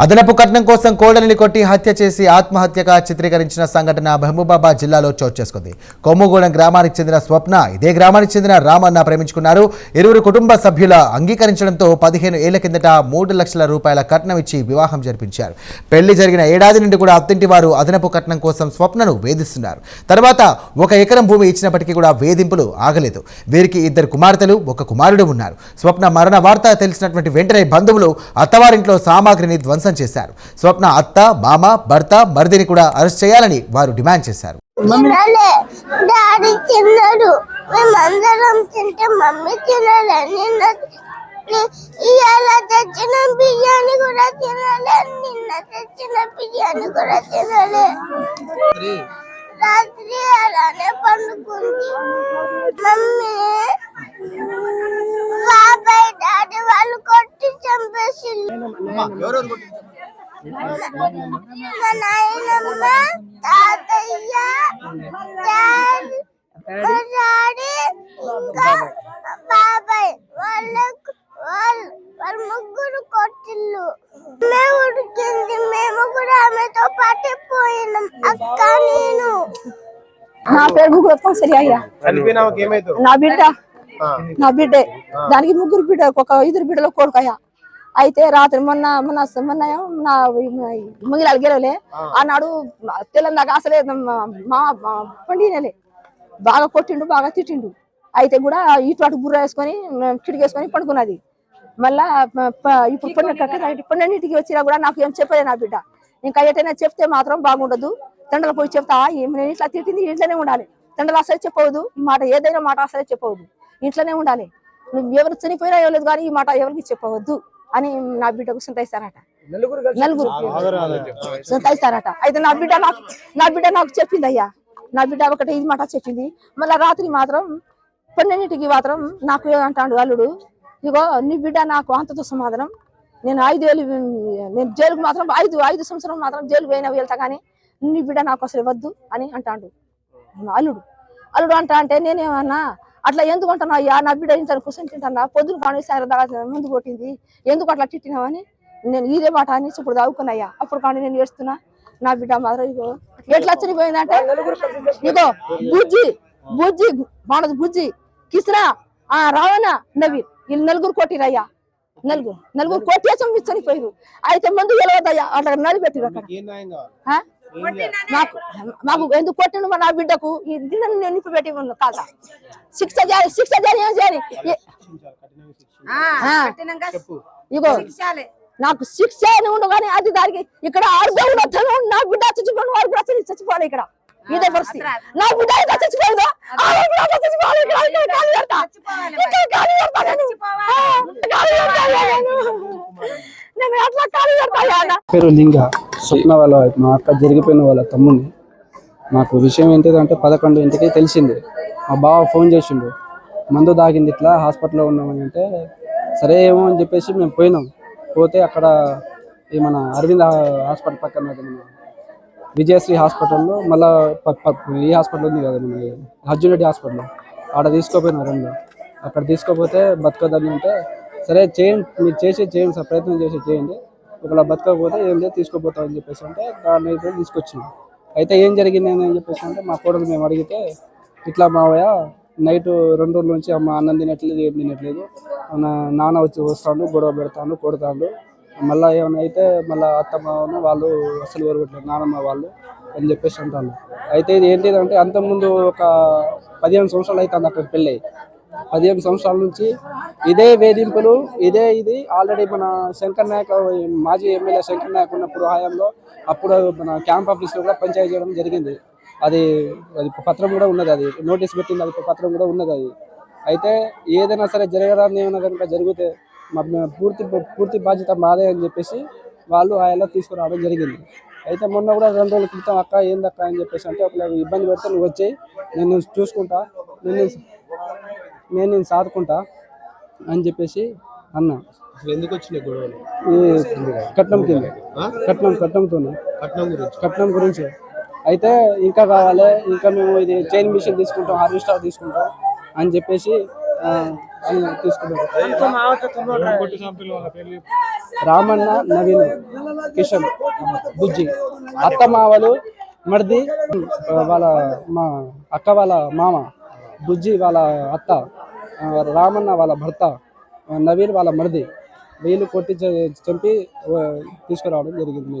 అదనపు కట్నం కోసం కోడలిని కొట్టి హత్య చేసి ఆత్మహత్యగా చిత్రీకరించిన సంఘటన మహబూబాబాద్ జిల్లాలో చోటు చేసుకుంది. కొమ్ముగూడెం గ్రామానికి చెందిన స్వప్న ఇదే గ్రామానికి చెందిన రామన్న ప్రేమించుకున్నారు. ఇరువురు కుటుంబ సభ్యుల అంగీకరించడంతో 15 ఏళ్ల కిందట 3 లక్షల రూపాయల కట్నం ఇచ్చి వివాహం జరిపించారు. పెళ్లి జరిగిన ఏడాది నుండి కూడా అత్తింటి వారు అదనపు కట్నం కోసం స్వప్నను వేధిస్తున్నారు. తర్వాత 1 ఎకరం భూమి ఇచ్చినప్పటికీ కూడా వేధింపులు ఆగలేదు. వీరికి 2 కుమార్తెలు 1 కుమారుడు ఉన్నారు. స్వప్న మరణ వార్త తెలిసినటువంటి వెంటనే బంధువులు అత్తవారింట్లో సామాగ్రిని ధ్వంసం చేశారు. స్వప్న అత్త, మామ, భర్త, మరిదిని కూడా అరెస్ట్ చేయాలని వారు డిమాండ్ చేశారు. డాడీ తిన్నాడు, మేమందరం తింటే మమ్మీ తినాలని ఇవాళ తెచ్చిన బిర్యానీ కూడా తినాలి, నిన్న తెచ్చిన బిర్యానీ కూడా తినాలి. రాత్రి అలానే పండుకుంది. మమ్మీ బాబాయ్ డాడీ వాళ్ళు కొట్టి చంపేసి మా నాయనమ్మ, తాతయ్య, డాడీ, ఇంకా బాబాయ్ వాళ్ళ ముగ్గురు కొట్టిల్లు. మేము ఉడికింది, మేము కూడా ఆమెతో పాటే పోయినాం. అక్క నేను నా పేరు గుగురప్ప సరియయ్యా. నా బిడ్డే దానికి 3 బిడ్డ, 5 బిడ్డలు కొడుకయ్యా. అయితే రాత్రి మొన్న నా ముంగిలాలు గెలవలే ఆనాడు తెల్లందాకా అసలే మా పండినలే బాగా కొట్టిండు, బాగా తిట్టిండు. అయితే కూడా ఇటు బుర్ర వేసుకొని కిటికేసుకొని పండుకున్నది. మళ్ళా ఇప్పుడు పొన్నీటికి వచ్చినా కూడా నాకు ఏం చెప్పలేదు నా బిడ్డ. ఇంకా ఎటైనా చెప్తే మాత్రం బాగుండదు, తండ్రులు పోయి చెప్తా నేను ఇట్లా తిట్టింది, ఇంట్లోనే ఉండాలి. తండ్రులు అసలే చెప్పవద్దు, ఈ మాట ఏదైనా మాట అసలే చెప్పవద్దు, ఇంట్లోనే ఉండాలి. నువ్వు ఎవరు చనిపోయినా ఇవ్వలేదు కానీ ఈ మాట ఎవరికి చెప్పవద్దు అని నా బిడ్డకు సంతైస్తారట. నలుగురు సంతైస్తారట. అయితే నా బిడ్డ నాకు చెప్పింది అయ్యా. నా బిడ్డ ఒకటి ఇది మాట చెప్పింది. మళ్ళీ రాత్రి మాత్రం పొన్నెన్నిటికి మాత్రం నాకు ఏమంటాడు అల్లుడు, ఇగో నీ బిడ్డ నాకు అంతతో సమాధానం, నేను 5 ఏళ్ళు నేను జైలుకు మాత్రం 5 సంవత్సరం మాత్రం జైలు పోయినా వెళ్తా కానీ నీ బిడ్డ నాకు అసలు వద్దు అని అంటాడు అల్లుడు. అంటే నేనేమన్నా అట్లా ఎందుకు అంటున్నావు అయ్యా, నా బిడ్డ ఇంత కూర్చొని తింటున్నా, పొద్దున కానీ సారి ముందు కొట్టింది, ఎందుకు అట్లా తిట్టినావని నేను ఇదే మాట అని ఇప్పుడు దావుకున్నాయ్యా. అప్పుడు కానీ నేను ఏడుస్తున్నా. నా బిడ్డ మాత్రం ఇగో ఎట్లా చనిపోయిందంటే ఇగో బుజ్జి బాణది, బుజ్జి, కిస్రా, రావణ, నవీన్, వీళ్ళు 4 కొట్టిరయ్యా. 4 కొట్టి చనిపోయారు. అయితే మందు గెలవద్దయ్యా అట్లా నడిపెట్టిరు. అక్కడ మాకు ఎందుకు కొట్టిండు నా బిడ్డకు నింపి పెట్టి కాదా శిక్ష చేయాలి. ఇగో నాకు శిక్ష అని ఉండు కానీ అది దానికి ఇక్కడ ఆర్గం నా బిడ్డ చచ్చిపోయిన వారు కూడా చచ్చిపోవాలి. ఇక్కడ ఇదే పరిస్థితి. నా బిడ్డ చచ్చిపోయిందో పేరు లింగ. స్వప్న వాళ్ళ మా అక్క జరిగిపోయిన వాళ్ళ తమ్ముడిని. నాకు విషయం ఏంటిదంటే 11 తెలిసింది. మా బావ ఫోన్ చేసిండు, మందు దాగింది, ఇట్లా హాస్పిటల్లో ఉన్నామని. అంటే సరే ఏమో అని చెప్పేసి మేము పోయినాం. పోతే అక్కడ మన అరవింద్ హాస్పిటల్ పక్కన మన విజయశ్రీ హాస్పిటల్లో, మళ్ళీ ఈ హాస్పిటల్ ఉంది కదా మన హజ్జురెడ్డి హాస్పిటల్, ఆడ తీసుకోపోయినా. అక్కడ తీసుకోపోతే బతకదని అంటే సరే చేయండి, మీరు చేయండి సార్, ప్రయత్నం చేయండి, ఒకవేళ బతకపోతే ఏం లేదు తీసుకోపోతామని చెప్పేసి అంటే దాన్ని అయితే తీసుకొచ్చినాం. అయితే ఏం జరిగింది అని చెప్పేసి అంటే మా కోడలు మేము అడిగితే ఇట్లా మావయ్య నైట్ 2 రోజుల నుంచి అమ్మ అన్నం తినట్లేదు, ఏం తినట్లేదు, నాన్న వస్తాడు, గొడవ పెడతాడు, కొడతాడు, మళ్ళీ ఏమైనా అయితే మళ్ళీ అత్తమ్మ వాళ్ళు అసలు వరగట్లేదు, నానమ్మ వాళ్ళు అని చెప్పేసి అంటాను. అయితే ఇది ఏంటిదంటే అంతకుముందు ఒక 15 సంవత్సరాలు అయితే అక్కడికి పెళ్ళి. 15 సంవత్సరాల నుంచి ఇదే వేధింపులు, ఇది ఆల్రెడీ మన శంకర్ నాయక్, మాజీ ఎమ్మెల్యే శంకర్ నాయక్ ఉన్నప్పుడు హయాంలో అప్పుడు మన క్యాంప్ ఆఫీస్లో కూడా పంచాయతీ చేయడం జరిగింది. అది పత్రం కూడా ఉన్నది, అది నోటీస్ పెట్టింది, అది పత్రం కూడా ఉన్నది. అది అయితే ఏదైనా సరే జరగడానికి ఏమైనా కనుక జరిగితే పూర్తి బాధ్యత మాదే అని చెప్పేసి వాళ్ళు ఆయనలో తీసుకురావడం జరిగింది. అయితే మొన్న కూడా 2 రోజుల క్రితం అక్క ఏందక్క అని చెప్పేసి అంటే ఒకవేళ ఇబ్బంది పెడితే నువ్వు వచ్చేయి, నేను చూసుకుంటా, నేను సాదుకుంటా అని చెప్పేసి అన్నా. ఎందుకు వచ్చినాయి గొడవలు? కట్నం గురించి. అయితే ఇంకా కావాలి, ఇంకా మేము ఇది చైన్ మిషన్ తీసుకుంటాం, హార్వెస్టర్ తీసుకుంటాం అని చెప్పేసి తీసుకుంటాం. రామన్న, నవీన్, కిషన్, బుజ్జి, అత్తమావలు, మర్ది, వాళ్ళ మా అక్క వాళ్ళ మామ, బుజ్జి వాళ్ళ అత్త, రామన్న వాళ్ళ భర్త, నవీన్ వాళ్ళ మర్ది, వీళ్ళు కొట్టి చంపి తీసుకురావడం జరిగింది.